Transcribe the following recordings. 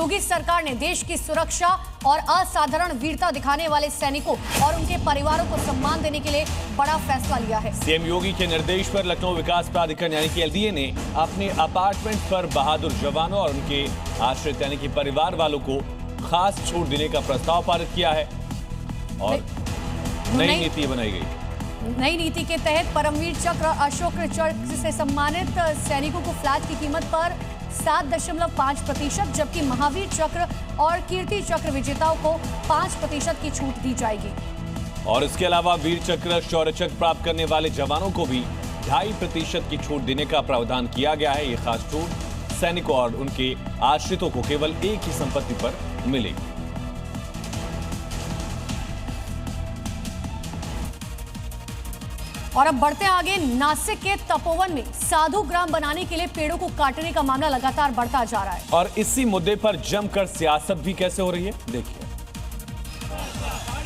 योगी सरकार ने देश की सुरक्षा और असाधारण वीरता दिखाने वाले सैनिकों और उनके परिवारों को सम्मान देने के लिए बड़ा फैसला लिया है। सीएम योगी के निर्देश पर लखनऊ विकास प्राधिकरण यानी कि एलडीए ने अपने अपार्टमेंट पर बहादुर जवानों और उनके आश्रित यानी कि परिवार वालों को खास छूट देने का प्रस्ताव पारित किया है और नई नीति बनाई गई। नई नीति के तहत परमवीर चक्र, अशोक चक्र से सम्मानित सैनिकों को फ्लैट की कीमत पर 7.5%, जबकि महावीर चक्र और कीर्ति चक्र विजेताओं को 5% की छूट दी जाएगी। और इसके अलावा वीर चक्र, शौर्य चक्र प्राप्त करने वाले जवानों को भी 2.5% की छूट देने का प्रावधान किया गया है। ये खास छूट सैनिकों और उनके आश्रितों को केवल एक ही संपत्ति पर मिलेगी। और अब बढ़ते आगे, नासिक के तपोवन में साधु ग्राम बनाने के लिए पेड़ों को काटने का मामला लगातार बढ़ता जा रहा है। और इसी मुद्दे पर जमकर सियासत भी कैसे हो रही है, देखिए।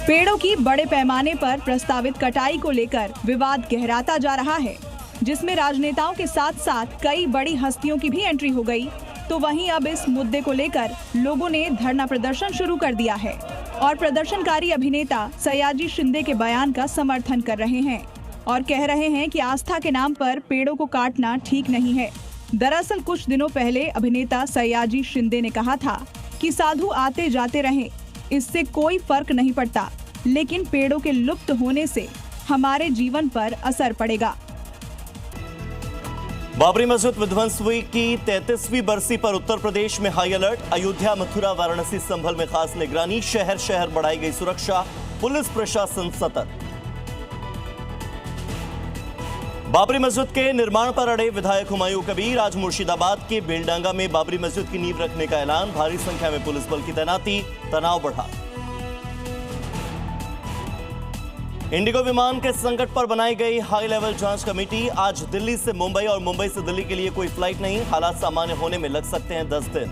पेड़ों की बड़े पैमाने पर प्रस्तावित कटाई को लेकर विवाद गहराता जा रहा है, जिसमें राजनेताओं के साथ साथ कई बड़ी हस्तियों की भी एंट्री हो गई। तो वहीं अब इस मुद्दे को लेकर लोगों ने धरना प्रदर्शन शुरू कर दिया है और प्रदर्शनकारी अभिनेता सयाजी शिंदे के बयान का समर्थन कर रहे हैं और कह रहे हैं कि आस्था के नाम पर पेड़ों को काटना ठीक नहीं है। दरअसल कुछ दिनों पहले अभिनेता सयाजी शिंदे ने कहा था कि साधु आते जाते रहें, इससे कोई फर्क नहीं पड़ता, लेकिन पेड़ों के लुप्त होने से हमारे जीवन पर असर पड़ेगा। बाबरी मस्जिद विध्वंस हुई की 33वीं बरसी पर उत्तर प्रदेश में हाई अलर्ट। अयोध्या, मथुरा, वाराणसी, संभल में खास निगरानी। शहर शहर बढ़ाई गई सुरक्षा, पुलिस प्रशासन सतर्क। बाबरी मस्जिद के निर्माण पर अड़े विधायक हुमायूं कबीर। आज मुर्शिदाबाद के बेलडांगा में बाबरी मस्जिद की नींव रखने का ऐलान। भारी संख्या में पुलिस बल की तैनाती, तनाव बढ़ा। इंडिगो विमान के संकट पर बनाई गई हाई लेवल जांच कमेटी। आज दिल्ली से मुंबई और मुंबई से दिल्ली के लिए कोई फ्लाइट नहीं। हालात सामान्य होने में लग सकते हैं 10 दिन।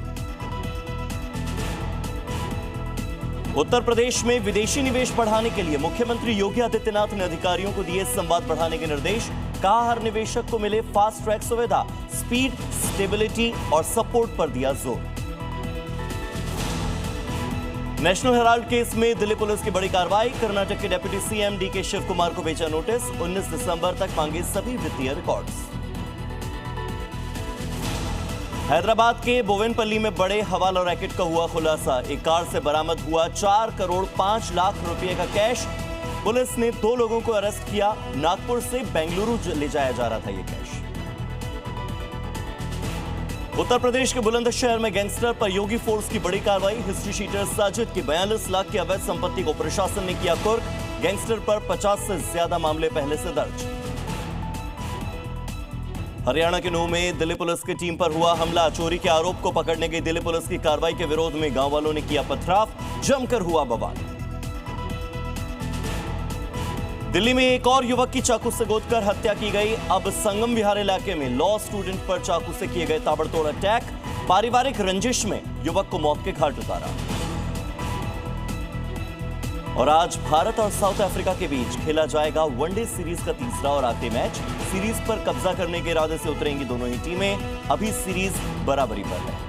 उत्तर प्रदेश में विदेशी निवेश बढ़ाने के लिए मुख्यमंत्री योगी आदित्यनाथ ने अधिकारियों को दिए संवाद बढ़ाने के निर्देश। कहा हर निवेशक को मिले फास्ट ट्रैक सुविधा, स्पीड, स्टेबिलिटी और सपोर्ट पर दिया जोर। नेशनल हेराल्ड केस में दिल्ली पुलिस की बड़ी कार्रवाई। कर्नाटक के deputy CM DK Shiv Kumar को भेजा नोटिस। 19 दिसंबर तक मांगे सभी वित्तीय रिकॉर्ड्स। हैदराबाद के बोवेनपल्ली में बड़े हवाला रैकेट का हुआ खुलासा। एक कार से बरामद हुआ 4 करोड़ 5 लाख रुपए का कैश। पुलिस ने 2 लोगों को अरेस्ट किया। नागपुर से बेंगलुरु ले जाया जा रहा था ये कैश। उत्तर प्रदेश के बुलंदशहर में गैंगस्टर पर योगी फोर्स की बड़ी कार्रवाई। हिस्ट्री शीटर साजिद की 42 लाख की अवैध संपत्ति को प्रशासन ने किया कुर्क। गैंगस्टर पर 50 से ज्यादा मामले पहले से दर्ज। हरियाणा के नूह में दिल्ली पुलिस की टीम पर हुआ हमला। चोरी के आरोप को पकड़ने गई दिल्ली पुलिस की कार्रवाई के विरोध में गांव वालों ने किया पथराव। जमकर हुआ बवाल। दिल्ली में एक और युवक की चाकू से गोदकर हत्या की गई। अब संगम विहार इलाके में लॉ स्टूडेंट पर चाकू से किए गए ताबड़तोड़ अटैक। पारिवारिक रंजिश में युवक को मौत के घाट उतारा। और आज भारत और साउथ अफ्रीका के बीच खेला जाएगा वनडे सीरीज का तीसरा और आखिरी मैच। सीरीज पर कब्जा करने के इरादे से उतरेंगी दोनों ही टीमें। अभी सीरीज बराबरी पर है।